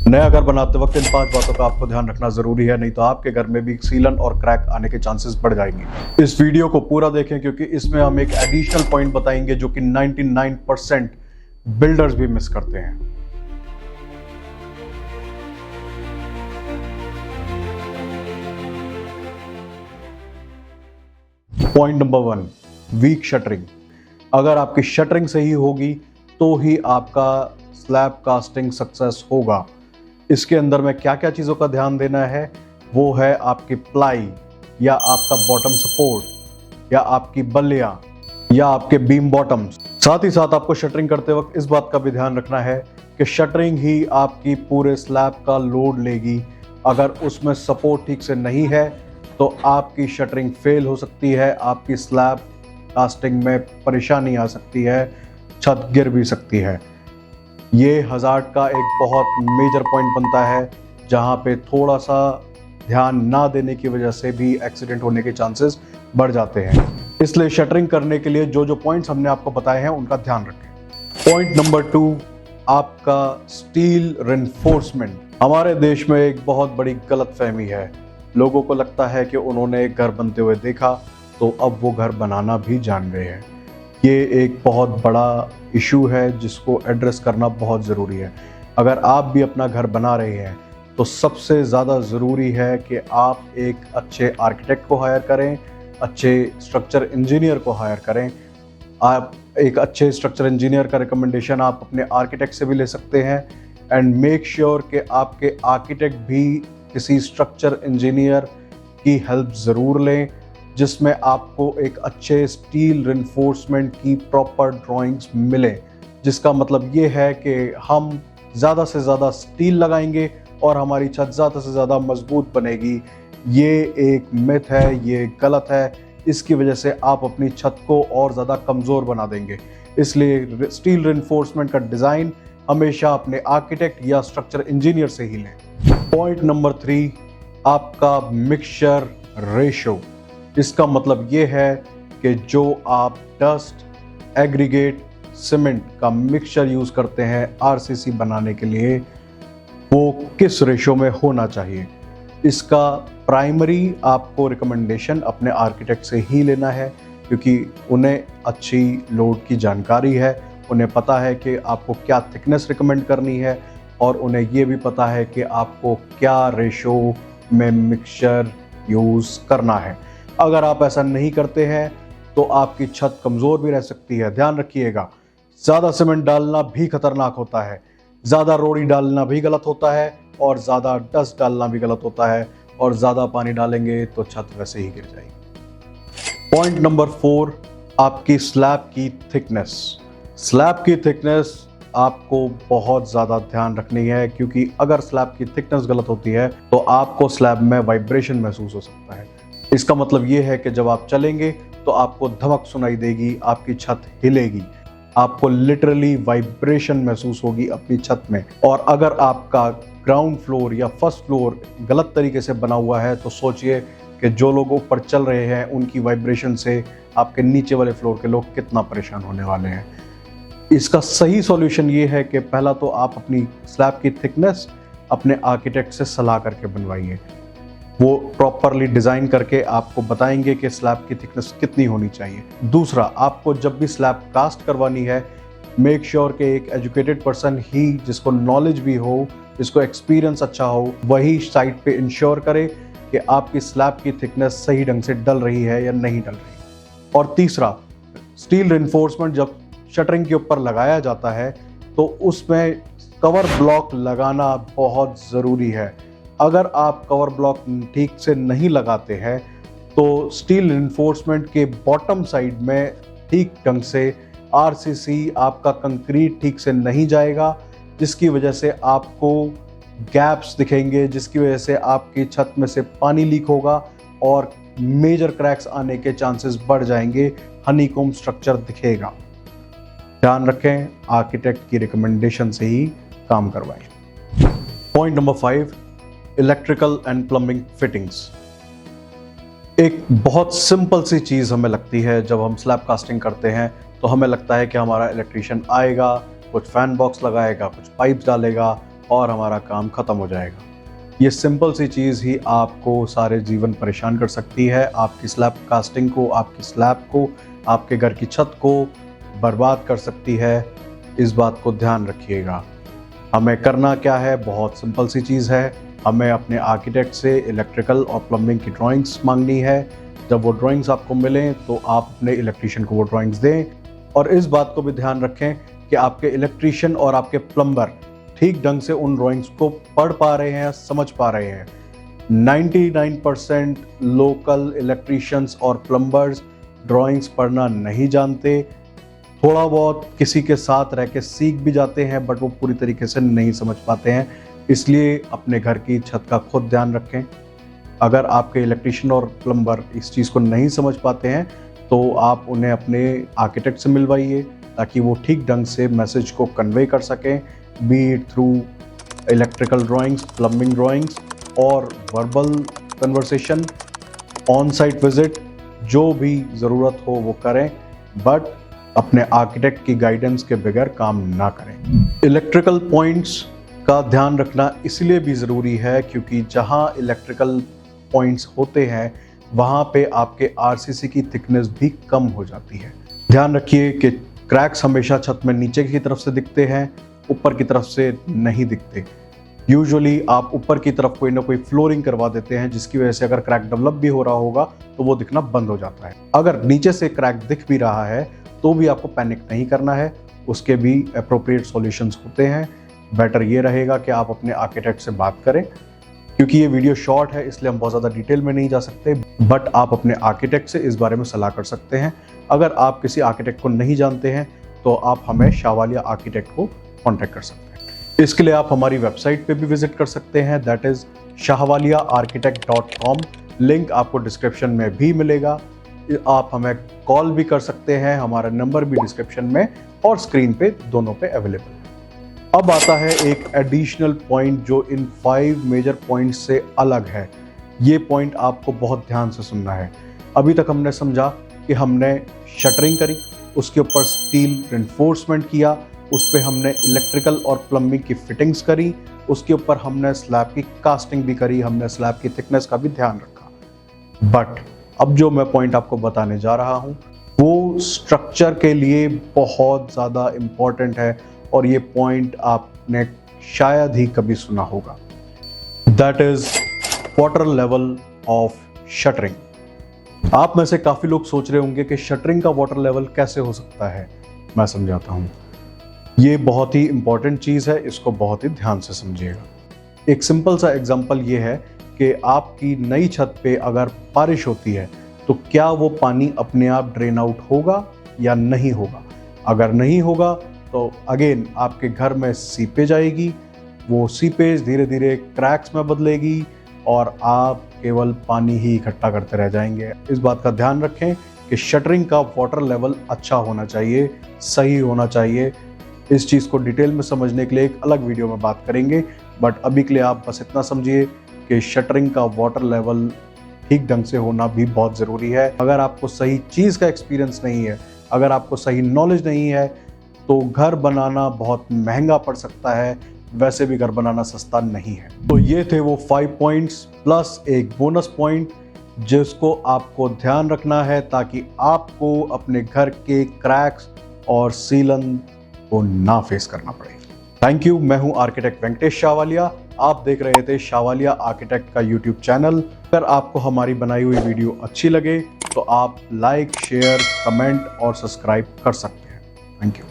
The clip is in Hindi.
नया घर बनाते वक्त इन 5 बातों का आपको ध्यान रखना जरूरी है, नहीं तो आपके घर में भी सीलन और क्रैक आने के चांसेस बढ़ जाएंगे। इस वीडियो को पूरा देखें क्योंकि इसमें हम एक एडिशनल पॉइंट बताएंगे जो कि 99% बिल्डर्स भी मिस करते हैं। Point number 1, weak shuttering. अगर आपकी शटरिंग सही होगी तो ही आपका स्लैब कास्टिंग सक्सेस होगा। इसके अंदर में क्या क्या चीज़ों का ध्यान देना है, वो है आपकी प्लाई या आपका बॉटम सपोर्ट या आपकी बल्लियां या आपके बीम बॉटम्स। साथ ही साथ आपको शटरिंग करते वक्त इस बात का भी ध्यान रखना है कि शटरिंग ही आपकी पूरे स्लैब का लोड लेगी। अगर उसमें सपोर्ट ठीक से नहीं है तो आपकी शटरिंग फेल हो सकती है, आपकी स्लैब कास्टिंग में परेशानी आ सकती है, छत गिर भी सकती है। ये हज़ार्ड का एक बहुत मेजर पॉइंट बनता है जहाँ पे थोड़ा सा ध्यान ना देने की वजह से भी एक्सीडेंट होने के चांसेस बढ़ जाते हैं। इसलिए शटरिंग करने के लिए जो जो पॉइंट्स हमने आपको बताए हैं उनका ध्यान रखें। पॉइंट नंबर 2, आपका स्टील रिइंफोर्समेंट। हमारे देश में एक बहुत बड़ी गलतफहमी है। लोगों को लगता है कि उन्होंने एक घर बनते हुए देखा तो अब वो घर बनाना भी जान गए हैं। ये एक बहुत बड़ा इशू है जिसको एड्रेस करना बहुत ज़रूरी है। अगर आप भी अपना घर बना रहे हैं तो सबसे ज़्यादा ज़रूरी है कि आप एक अच्छे आर्किटेक्ट को हायर करें, अच्छे स्ट्रक्चर इंजीनियर को हायर करें। आप एक अच्छे स्ट्रक्चर इंजीनियर का रिकमेंडेशन आप अपने आर्किटेक्ट से भी ले सकते हैं एंड मेक श्योर कि आपके आर्किटेक्ट भी किसी स्ट्रक्चर इंजीनियर की हेल्प ज़रूर लें जिसमें आपको एक अच्छे स्टील रिइंफोर्समेंट की प्रॉपर ड्राइंग्स मिले। जिसका मतलब ये है कि हम ज़्यादा से ज़्यादा स्टील लगाएंगे और हमारी छत ज़्यादा से ज़्यादा मजबूत बनेगी। ये एक मिथ है, ये गलत है। इसकी वजह से आप अपनी छत को और ज़्यादा कमज़ोर बना देंगे। इसलिए स्टील रिइंफोर्समेंट का डिज़ाइन हमेशा अपने आर्किटेक्ट या स्ट्रक्चर इंजीनियर से ही लें। पॉइंट नंबर 3, आपका मिक्सचर रेशो। इसका मतलब ये है कि जो आप डस्ट, एग्रीगेट, सीमेंट का मिक्सचर यूज़ करते हैं आरसीसी बनाने के लिए, वो किस रेशो में होना चाहिए। इसका प्राइमरी आपको रिकमेंडेशन अपने आर्किटेक्ट से ही लेना है क्योंकि उन्हें अच्छी लोड की जानकारी है, उन्हें पता है कि आपको क्या थिकनेस रिकमेंड करनी है और उन्हें ये भी पता है कि आपको क्या रेशो में मिक्सचर यूज़ करना है। अगर आप ऐसा नहीं करते हैं तो आपकी छत कमज़ोर भी रह सकती है। ध्यान रखिएगा, ज़्यादा सीमेंट डालना भी खतरनाक होता है, ज़्यादा रोड़ी डालना भी गलत होता है और ज़्यादा डस्ट डालना भी गलत होता है और ज़्यादा पानी डालेंगे तो छत वैसे ही गिर जाएगी। पॉइंट नंबर 4, आपकी स्लैब की थिकनेस। स्लैब की थिकनेस आपको बहुत ज़्यादा ध्यान रखनी है क्योंकि अगर स्लैब की थिकनेस गलत होती है तो आपको स्लैब में वाइब्रेशन महसूस हो सकता है। इसका मतलब ये है कि जब आप चलेंगे तो आपको धमक सुनाई देगी, आपकी छत हिलेगी, आपको लिटरली वाइब्रेशन महसूस होगी अपनी छत में। और अगर आपका ग्राउंड फ्लोर या फर्स्ट फ्लोर गलत तरीके से बना हुआ है तो सोचिए कि जो लोग ऊपर चल रहे हैं उनकी वाइब्रेशन से आपके नीचे वाले फ्लोर के लोग कितना परेशान होने वाले हैं। इसका सही सॉल्यूशन ये है कि पहला तो आप अपनी स्लैब की थिकनेस अपने आर्किटेक्ट से सलाह करके बनवाइए। वो प्रॉपरली डिज़ाइन करके आपको बताएंगे कि स्लैब की थिकनेस कितनी होनी चाहिए। दूसरा, आपको जब भी स्लैब कास्ट करवानी है मेक श्योर कि एक एजुकेटेड पर्सन ही, जिसको नॉलेज भी हो, जिसको एक्सपीरियंस अच्छा हो, वही साइट पे इंश्योर करे कि आपकी स्लैब की थिकनेस सही ढंग से डल रही है या नहीं डल रही। और तीसरा, स्टील रिइंफोर्समेंट जब शटरिंग के ऊपर लगाया जाता है तो उसमें कवर ब्लॉक लगाना बहुत ज़रूरी है। अगर आप कवर ब्लॉक ठीक से नहीं लगाते हैं तो स्टील रिइंफोर्समेंट के बॉटम साइड में ठीक ढंग से आरसीसी, आपका कंक्रीट ठीक से नहीं जाएगा, जिसकी वजह से आपको गैप्स दिखेंगे, जिसकी वजह से आपकी छत में से पानी लीक होगा और मेजर क्रैक्स आने के चांसेस बढ़ जाएंगे, हनीकॉम्ब स्ट्रक्चर दिखेगा। ध्यान रखें, आर्किटेक्ट की रिकमेंडेशन से ही काम करवाएं। Point number 5, electrical and plumbing fittings. एक बहुत सिंपल सी चीज़ हमें लगती है जब हम स्लैब कास्टिंग करते हैं तो हमें लगता है कि हमारा इलेक्ट्रीशियन आएगा, कुछ फैन बॉक्स लगाएगा, कुछ पाइप्स डालेगा और हमारा काम खत्म हो जाएगा। ये सिंपल सी चीज़ ही आपको सारे जीवन परेशान कर सकती है, आपकी स्लैब कास्टिंग को, आपकी स्लैब को, आपके घर की छत को बर्बाद कर सकती है। इस बात को ध्यान रखिएगा। हमें करना क्या है, बहुत सिंपल सी चीज़ है। हमें अपने आर्किटेक्ट से इलेक्ट्रिकल और प्लम्बिंग की ड्राइंग्स मांगनी है। जब वो ड्राइंग्स आपको मिलें तो आप अपने इलेक्ट्रीशियन को वो ड्राइंग्स दें, और इस बात को भी ध्यान रखें कि आपके इलेक्ट्रीशियन और आपके प्लम्बर ठीक ढंग से उन ड्राइंग्स को पढ़ पा रहे हैं, समझ पा रहे हैं। 99% लोकल इलेक्ट्रीशियंस और प्लम्बर्स ड्राइंग्स पढ़ना नहीं जानते। थोड़ा बहुत किसी के साथ रह के सीख भी जाते हैं, बट वो पूरी तरीके से नहीं समझ पाते हैं। इसलिए अपने घर की छत का खुद ध्यान रखें। अगर आपके इलेक्ट्रीशियन और प्लम्बर इस चीज़ को नहीं समझ पाते हैं तो आप उन्हें अपने आर्किटेक्ट से मिलवाइए, ताकि वो ठीक ढंग से मैसेज को कन्वे कर सकें, be it through electrical drawings, plumbing drawings और verbal conversation, on site visit, जो भी ज़रूरत हो वो करें, बट अपने आर्किटेक्ट की गाइडेंस के बगैर काम ना करें। इलेक्ट्रिकल पॉइंट्स का ध्यान रखना इसलिए भी ज़रूरी है क्योंकि जहां इलेक्ट्रिकल पॉइंट्स होते हैं वहां पे आपके आरसीसी की थिकनेस भी कम हो जाती है। ध्यान रखिए कि क्रैक्स हमेशा छत में नीचे की तरफ से दिखते हैं, ऊपर की तरफ से नहीं दिखते। यूजुअली आप ऊपर की तरफ कोई ना कोई फ्लोरिंग करवा देते हैं, जिसकी वजह से अगर क्रैक डेवलप भी हो रहा होगा तो वो दिखना बंद हो जाता है। अगर नीचे से क्रैक दिख भी रहा है तो भी आपको पैनिक नहीं करना है, उसके भी एप्रोप्रिएट सॉल्यूशंस होते हैं। बेटर ये रहेगा कि आप अपने आर्किटेक्ट से बात करें। क्योंकि ये वीडियो शॉर्ट है इसलिए हम बहुत ज़्यादा डिटेल में नहीं जा सकते, बट आप अपने आर्किटेक्ट से इस बारे में सलाह कर सकते हैं। अगर आप किसी आर्किटेक्ट को नहीं जानते हैं तो आप हमें शाहवालिया आर्किटेक्ट को कॉन्टैक्ट कर सकते हैं। इसके लिए आप हमारी वेबसाइट पे भी विजिट कर सकते हैं, दैट इज़ shahwaliaarchitect.com। लिंक आपको डिस्क्रिप्शन में भी मिलेगा। आप हमें कॉल भी कर सकते हैं, हमारा नंबर भी डिस्क्रिप्शन में और स्क्रीन पे दोनों पे अवेलेबल है। अब आता है एक एडिशनल पॉइंट जो इन 5 मेजर पॉइंट्स से अलग है। ये पॉइंट आपको बहुत ध्यान से सुनना है। अभी तक हमने समझा कि हमने शटरिंग करी, उसके ऊपर स्टील रिइंफोर्समेंट किया, उस पर हमने इलेक्ट्रिकल और प्लम्बिंग की फिटिंग्स करी, उसके ऊपर हमने स्लैब की कास्टिंग भी करी, हमने स्लैब की थिकनेस का भी ध्यान रखा। बट अब जो मैं पॉइंट आपको बताने जा रहा हूँ वो स्ट्रक्चर के लिए बहुत ज़्यादा इम्पॉर्टेंट है, और ये पॉइंट आपने शायद ही कभी सुना होगा। That is water level of shuttering. आप में से काफ़ी लोग सोच रहे होंगे कि शटरिंग का वाटर लेवल कैसे हो सकता है। मैं समझाता हूँ। ये बहुत ही इंपॉर्टेंट चीज़ है, इसको बहुत ही ध्यान से समझिएगा। एक सिंपल सा एग्जांपल ये है कि आपकी नई छत पे अगर बारिश होती है तो क्या वो पानी अपने आप ड्रेन आउट होगा या नहीं होगा। अगर नहीं होगा तो अगेन आपके घर में सीपेज आएगी, वो सीपेज धीरे धीरे क्रैक्स में बदलेगी और आप केवल पानी ही इकट्ठा करते रह जाएंगे। इस बात का ध्यान रखें कि शटरिंग का वाटर लेवल अच्छा होना चाहिए, सही होना चाहिए। इस चीज़ को डिटेल में समझने के लिए एक अलग वीडियो में बात करेंगे, बट अभी के लिए आप बस इतना समझिए कि शटरिंग का वाटर लेवल ठीक ढंग से होना भी बहुत ज़रूरी है। अगर आपको सही चीज़ का एक्सपीरियंस नहीं है, अगर आपको सही नॉलेज नहीं है तो घर बनाना बहुत महंगा पड़ सकता है, वैसे भी घर बनाना सस्ता नहीं है। तो ये थे वो 5 पॉइंट्स प्लस एक बोनस पॉइंट जिसको आपको ध्यान रखना है ताकि आपको अपने घर के क्रैक्स और सीलन को ना फेस करना पड़े। Thank you. मैं हूं आर्किटेक्ट वेंकटेश शाहवालिया। आप देख रहे थे शाहवालिया आर्किटेक्ट का यूट्यूब चैनल। अगर आपको हमारी बनाई हुई वीडियो अच्छी लगे तो आप लाइक, शेयर, कमेंट और सब्सक्राइब कर सकते हैं। Thank you.